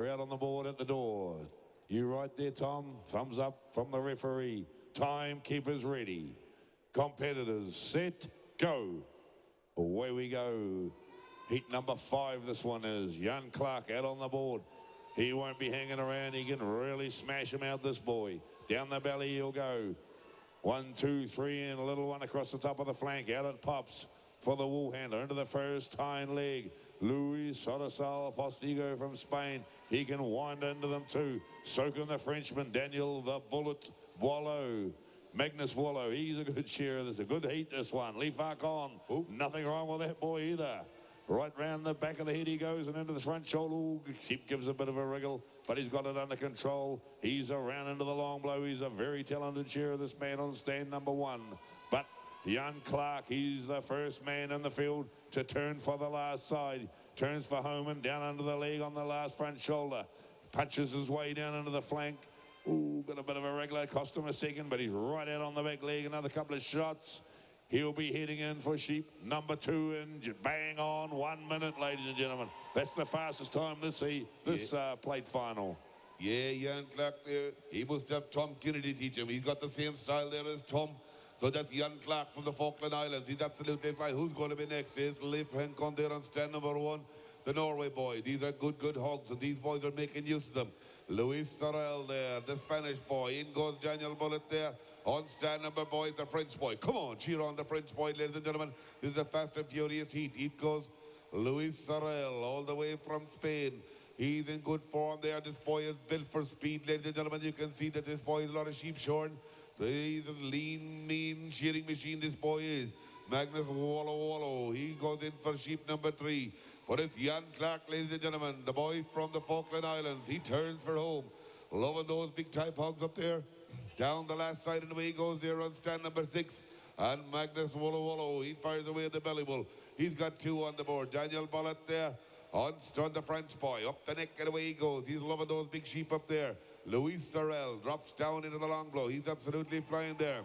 They're out on the board at the door. You right there, Tom? Thumbs up from the referee. Timekeepers ready. Competitors set, go. Away we go. Heat number 5, this one is. Young Clark out on the board. He won't be hanging around. He can really smash him out, this boy. Down the belly he'll go. 1, 2, 3, and a little one across the top of the flank. Out it pops for the wool handler. Into the first hind leg. Luis Sodasal Postigo from Spain. He can wind into them too. Soaking the Frenchman. Daniel the Bullet Boileau. Magnus Wallow, he's a good shearer. There's a good heat, this one. Leaf Arc on. Ooh. Nothing wrong with that boy either. Right round the back of the head he goes and into the front shoulder. Ooh, Sheep gives a bit of a wriggle, but he's got it under control. He's around into the long blow. He's a very talented shearer, this man on stand number 1. But young Clark, he's the first man in the field to turn for the last side. Turns for home and down under the leg on the last front shoulder. Punches his way down into the flank. Ooh, got a bit of a regular, cost him a second, but he's right out on the back leg. Another couple of shots. He'll be heading in for sheep number 2 and bang on 1 minute, ladies and gentlemen. That's the fastest time this plate final. Yeah, Jan Clark there. He must have Tom Kennedy teach him. He's got the same style there as Tom. So that's Jan Clark from the Falkland Islands. He's absolutely fine. Who's going to be next? Is Leif Henkon there on stand number 1. The Norway boy. These are good hogs, and these boys are making use of them. Luis Sorel there, the Spanish boy. In goes Daniel Bullet there. On stand number boy, the French boy. Come on, cheer on the French boy, ladies and gentlemen. This is a fast and furious heat. It goes Luis Sorel all the way from Spain. He's in good form there. This boy is built for speed, ladies and gentlemen. You can see that this boy is a lot of sheep shorn. So he's a lean, mean shearing machine, this boy is. Magnus Wallow. He goes in for sheep number 3. But it's Jan Clark, ladies and gentlemen, the boy from the Falkland Islands. He turns for home. Loving those big type hogs up there. Down the last side and away he goes there on stand number 6. And Magnus Wallow, he fires away at the belly bull. He's got 2 on the board. Daniel Bullet there on the French boy. Up the neck and away he goes. He's loving those big sheep up there. Luis Sorel drops down into the long blow. He's absolutely flying there.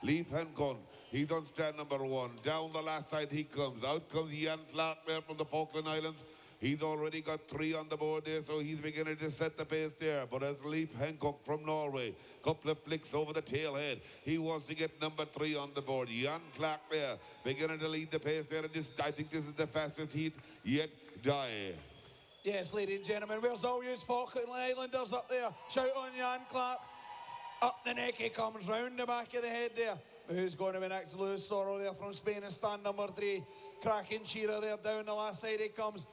Leif Henkon, he's on stand number 1. Down the last side he comes. Out comes Jan Clark there from the Falkland Islands. He's already got 3 on the board there, so he's beginning to set the pace there. But as Leif Henkon from Norway, couple of flicks over the tail head. He wants to get number 3 on the board. Jan Clark there, beginning to lead the pace there. And I think this is the fastest heat yet die. Yes, ladies and gentlemen, where's all you Falkland Islanders up there? Shout on Jan Clark. Up the neck he comes, round the back of the head there. Who's going to be next? Luis Sorrow there from Spain in stand number 3. Cracking shearer there, down the last side he comes.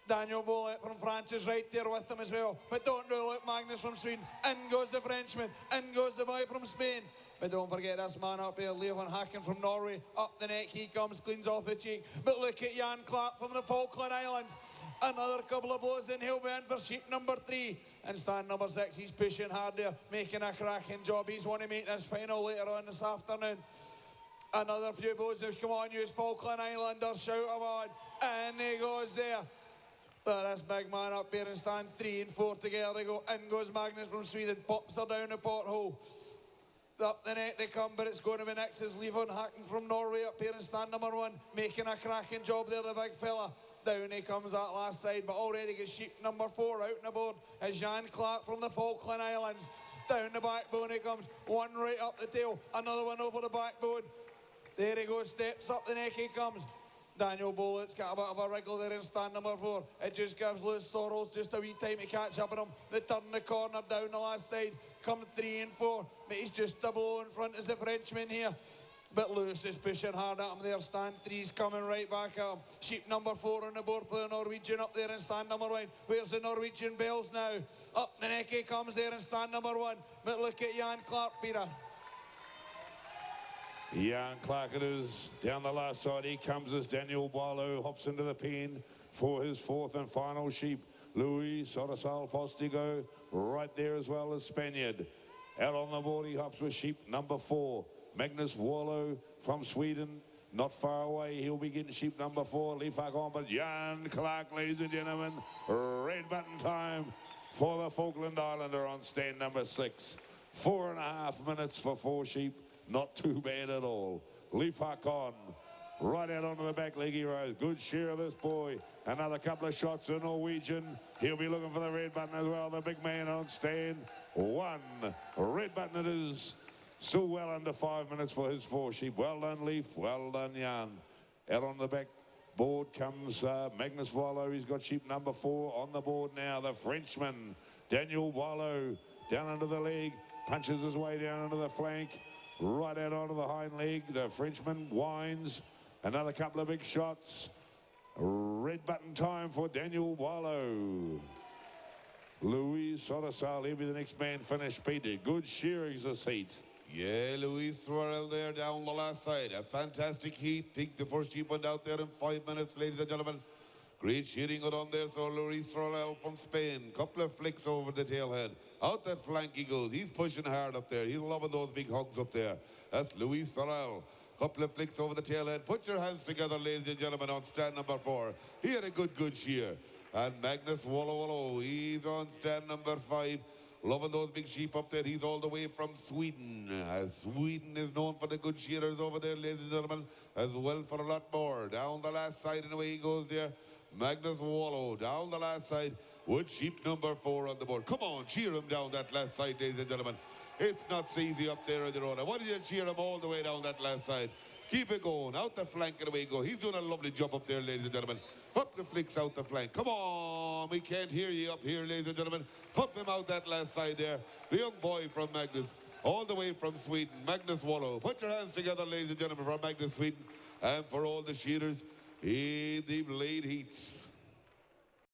Daniel Bullet from France is right there with him as well. But don't rule out Magnus from Sweden. In goes the Frenchman. In goes the boy from Spain. But don't forget this man up here, Leon Hacken from Norway. Up the neck he comes, cleans off the cheek. But look at Jan Clark from the Falkland Islands. Another couple of blows and he'll be in for sheep number 3. And stand number 6, he's pushing hard there, making a cracking job. He's want to make this final later on this afternoon. Another few blows. Come on, you Falkland Islanders, shout him on. And he goes there. But this big man up here in stand 3 and 4 together they go. In goes Magnus from Sweden, pops her down the porthole. Up the net they come, but it's going to be next is Leon Hacken from Norway up here in stand number 1, making a cracking job there, the big fella. Down he comes that last side, but already gets sheep number 4 out on the board is Jan Clark from the Falkland Islands. Down the backbone he comes, one right up the tail, another one over the backbone. There he goes, steps up the neck he comes. Daniel Bullett's got a bit of a wriggle there in stand number 4. It just gives Luis Sorrows just a wee time to catch up on him. They turn the corner down the last side, come 3 and 4, but he's just a blow in front as the Frenchman here. But Lewis is pushing hard at him there. Stand 3's coming right back at him. Sheep number 4 on the board for the Norwegian up there in stand number 1. Where's the Norwegian bells now? Up the neck he comes there in stand number 1. But look at Jan Clark, Peter. Jan Clark it is. Down the last side he comes as Daniel Barlow hops into the pen for his 4th and final sheep. Luis Sodasal Postigo right there as well as Spaniard. Out on the board he hops with sheep number 4. Magnus Wallow from Sweden, not far away. He'll be getting sheep number 4. Leif on, but Jan Clark, ladies and gentlemen, red button time for the Falkland Islander on stand number 6. 4.5 minutes for 4 sheep. Not too bad at all. Leif on. Right out onto the back leg he rose. Good share of this boy. Another couple of shots to Norwegian. He'll be looking for the red button as well. The big man on stand. One. Red button it is. Still well under 5 minutes for his 4 sheep. Well done, Leaf. Well done, Jan. Out on the back board comes Magnus Wallow. He's got sheep number 4 on the board now. The Frenchman, Daniel Wallow, down under the leg. Punches his way down under the flank. Right out onto the hind leg. The Frenchman winds. Another couple of big shots. Red button time for Daniel Wallow. Louis Sodasal, he'll be the next man finished, Peter. Good shearing's a seat. Yeah, Louis Thorell there down the last side. A fantastic heat. Think the first sheep went out there in 5 minutes, ladies and gentlemen. Great shearing got on there. So Louis Thorell from Spain. Couple of flicks over the tailhead. Out that flank he goes. He's pushing hard up there. He's loving those big hugs up there. That's Louis Thorell. Couple of flicks over the tailhead. Put your hands together, ladies and gentlemen, on stand number 4. He had a good shear. And Magnus Wallow, he's on stand number 5. Loving those big sheep up there. He's all the way from Sweden. Sweden is known for the good shearers over there, ladies and gentlemen, as well for a lot more. Down the last side and away he goes there. Magnus Wallow down the last side with sheep number 4 on the board. Come on, cheer him down that last side, ladies and gentlemen. It's not so easy up there on the road. I want you to cheer him all the way down that last side. Keep it going. Out the flank and away you go. He's doing a lovely job up there, ladies and gentlemen. Up the flicks out the flank. Come on. We can't hear you up here, ladies and gentlemen. Pump him out that last side there. The young boy from Magnus. All the way from Sweden. Magnus Wallow. Put your hands together, ladies and gentlemen, from Magnus, Sweden. And for all the shearers in the late heats.